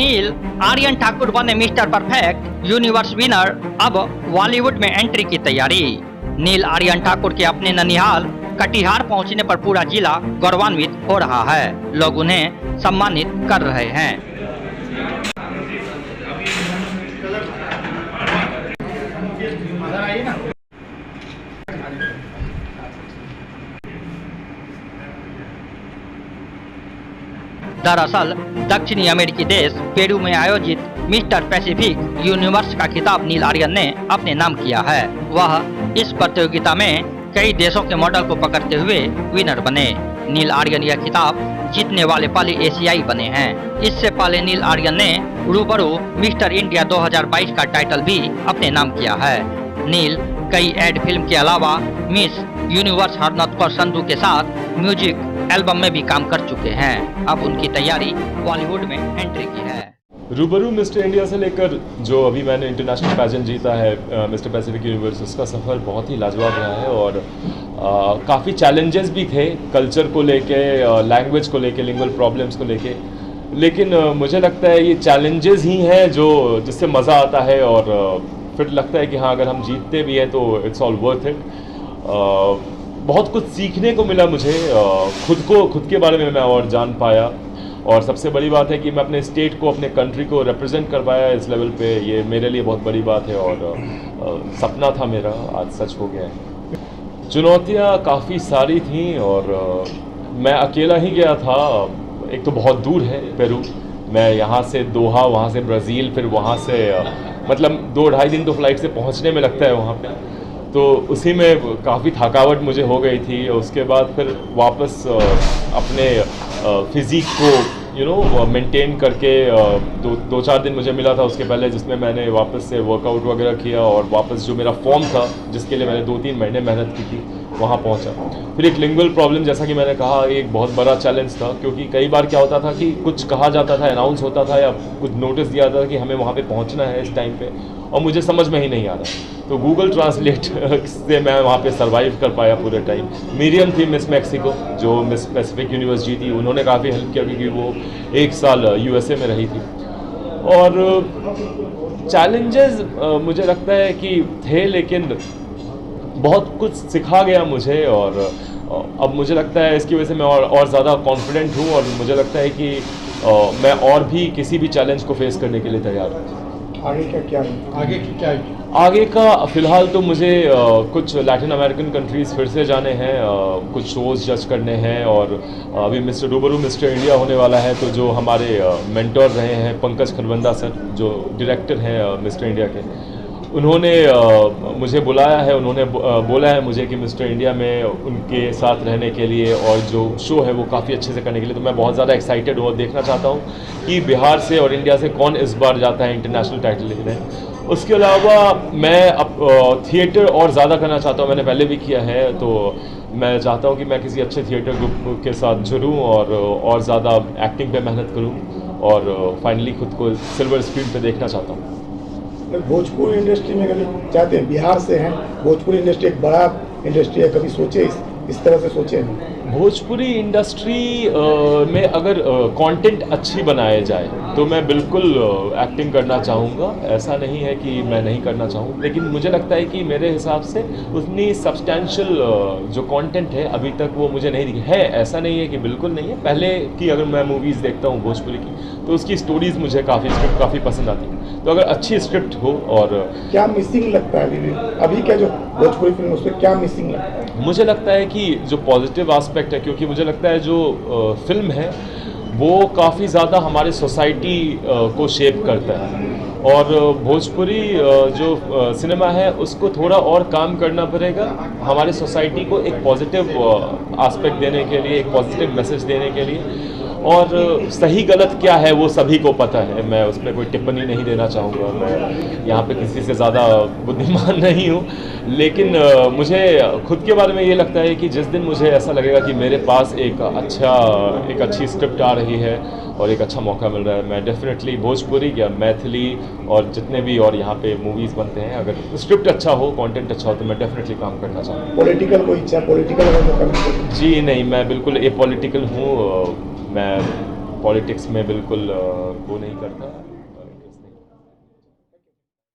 नील आर्यन ठाकुर बने mister perfect universe winner. अब बॉलीवुड में एंट्री की तैयारी। नील आर्यन ठाकुर के अपने ननिहाल कटिहार पहुंचने पर पूरा जिला गौरवान्वित हो रहा है। लोग उन्हें सम्मानित कर रहे हैं। दरअसल दक्षिणी अमेरिकी देश पेरू में आयोजित मिस्टर पैसिफिक यूनिवर्स का खिताब नील आर्यन ने अपने नाम किया है। वह इस प्रतियोगिता में कई देशों के मॉडल को पकड़ते हुए विनर बने। नील आर्यन यह खिताब जीतने वाले पहले एशियाई बने हैं। इससे पहले नील आर्यन ने रूबरू मिस्टर इंडिया 2022 का टाइटल भी अपने नाम किया है। नील कई एड फिल्म के अलावा मिस यूनिवर्स हरनोट कौर संधू के साथ म्यूजिक एल्बम में भी काम कर चुके हैं। अब उनकी तैयारी बॉलीवुड में एंट्री की है। रूबरू मिस्टर इंडिया से लेकर जो अभी मैंने इंटरनेशनल पैजेंट जीता है मिस्टर पैसिफिक यूनिवर्स, उसका सफ़र बहुत ही लाजवाब रहा है और काफ़ी चैलेंजेस भी थे कल्चर को लेके, लैंग्वेज को लेके, लिंगुअल प्रॉब्लम्स को लेके। लेकिन मुझे लगता है ये चैलेंजेस ही हैं जो जिससे मज़ा आता है और फिर लगता है कि हाँ, अगर हम जीतते भी हैं तो इट्स ऑल वर्थ इट। बहुत कुछ सीखने को मिला मुझे, खुद के बारे में मैं और जान पाया और सबसे बड़ी बात है कि मैं अपने स्टेट को, अपने कंट्री को रिप्रेजेंट कर पाया इस लेवल पे। ये मेरे लिए बहुत बड़ी बात है और सपना था मेरा, आज सच हो गया है। चुनौतियाँ काफ़ी सारी थीं और मैं अकेला ही गया था। एक तो बहुत दूर है पेरू, मैं यहाँ से दोहा, वहाँ से ब्राज़ील, फिर वहाँ से मतलब 2-2.5 दिन तो फ्लाइट से पहुँचने में लगता है वहाँ पे। तो उसी में काफ़ी थकावट मुझे हो गई थी। उसके बाद फिर वापस अपने फिज़िक को मेंटेन करके 2-4 दिन मुझे मिला था उसके पहले, जिसमें मैंने वापस से वर्कआउट वगैरह किया और वापस जो मेरा फॉर्म था जिसके लिए मैंने 2-3 महीने मेहनत की थी वहाँ पहुँचा। फिर एक लिंगुअल प्रॉब्लम, जैसा कि मैंने कहा, एक बहुत बड़ा चैलेंज था क्योंकि कई बार क्या होता था कि कुछ कहा जाता था, अनाउंस होता था या कुछ नोटिस दिया जाता था कि हमें वहाँ पे पहुँचना है इस टाइम पे, और मुझे समझ में ही नहीं आ रहा। तो गूगल ट्रांसलेट से मैं वहाँ पे सरवाइव कर पाया पूरे टाइम। मीरियम थी मिस मैक्सिको जो मिस पैसिफिक यूनिवर्स जीती, उन्होंने काफ़ी हेल्प किया क्योंकि वो 1 साल यूएसए में रही थी। और चैलेंजेस मुझे लगता है कि थे, लेकिन बहुत कुछ सिखा गया मुझे और अब मुझे लगता है इसकी वजह से मैं और ज़्यादा कॉन्फिडेंट हूँ और मुझे लगता है कि मैं और भी किसी भी चैलेंज को फेस करने के लिए तैयार हूँ। आगे का क्या है? आगे की क्या है? आगे का फ़िलहाल तो मुझे कुछ लैटिन अमेरिकन कंट्रीज़ फिर से जाने हैं, कुछ शोज़ जज करने हैं और अभी मिस्टर रूबरू मिस्टर इंडिया होने वाला है। तो जो हमारे मेंटोर रहे हैं पंकज खनबंदा सर, जो डायरेक्टर हैं मिस्टर इंडिया के, उन्होंने मुझे बुलाया है। उन्होंने बोला है मुझे कि मिस्टर इंडिया में उनके साथ रहने के लिए और जो शो है वो काफ़ी अच्छे से करने के लिए। तो मैं बहुत ज़्यादा एक्साइटेड हूँ और देखना चाहता हूँ कि बिहार से और इंडिया से कौन इस बार जाता है इंटरनेशनल टाइटल लेने। उसके अलावा मैं अब थिएटर और ज़्यादा करना चाहता हूँ, मैंने पहले भी किया है। तो मैं चाहता हूँ कि मैं किसी अच्छे थिएटर ग्रुप के साथ जुड़ूँ और ज़्यादा एक्टिंग पे मेहनत करूँ और फाइनली खुद को सिल्वर स्क्रीन पे देखना चाहता हूँ। भोजपुरी इंडस्ट्री में कभी चाहते हैं, बिहार से हैं, भोजपुरी इंडस्ट्री एक बड़ा इंडस्ट्री है, कभी सोचे इस तरह से सोचे हैं? भोजपुरी इंडस्ट्री में अगर कंटेंट अच्छी बनाया जाए तो मैं बिल्कुल एक्टिंग करना चाहूँगा। ऐसा नहीं है कि मैं नहीं करना चाहूँ, लेकिन मुझे लगता है कि मेरे हिसाब से उतनी सब्सटेंशियल जो कंटेंट है अभी तक वो मुझे नहीं दिखी है। ऐसा नहीं है कि बिल्कुल नहीं है। पहले की अगर मैं मूवीज़ देखता हूँ भोजपुरी की तो उसकी स्टोरीज़ मुझे स्क्रिप्ट काफ़ी पसंद आती है। तो अगर अच्छी स्क्रिप्ट हो और क्या मिसिंग लगता है अभी क्या जो भोजपुरी फिल्म उसमें क्या मिसिंग लगता है? मुझे लगता है कि जो पॉजिटिव एस्पेक्ट है, क्योंकि मुझे लगता है जो फिल्म है वो काफ़ी ज़्यादा हमारे सोसाइटी को शेप करता है और भोजपुरी जो सिनेमा है उसको थोड़ा और काम करना पड़ेगा हमारे सोसाइटी को एक पॉजिटिव एस्पेक्ट देने के लिए, एक पॉजिटिव मैसेज देने के लिए। और सही गलत क्या है वो सभी को पता है, मैं उसमें कोई टिप्पणी नहीं देना चाहूँगा। मैं यहाँ पे किसी से ज़्यादा बुद्धिमान नहीं हूँ, लेकिन मुझे खुद के बारे में ये लगता है कि जिस दिन मुझे ऐसा लगेगा कि मेरे पास एक अच्छी स्क्रिप्ट आ रही है और एक अच्छा मौका मिल रहा है, मैं डेफिनेटली भोजपुरी या मैथिली और जितने भी और यहाँ पे मूवीज़ बनते हैं, अगर स्क्रिप्ट अच्छा हो, कंटेंट अच्छा हो, तो मैं डेफिनेटली काम करना चाहूँगा। पॉलिटिकल कोई इच्छा, पॉलिटिकल जी नहीं, मैं बिल्कुल एपॉलिटिकल हूँ। मैं पॉलिटिक्स में बिल्कुल वो नहीं करता।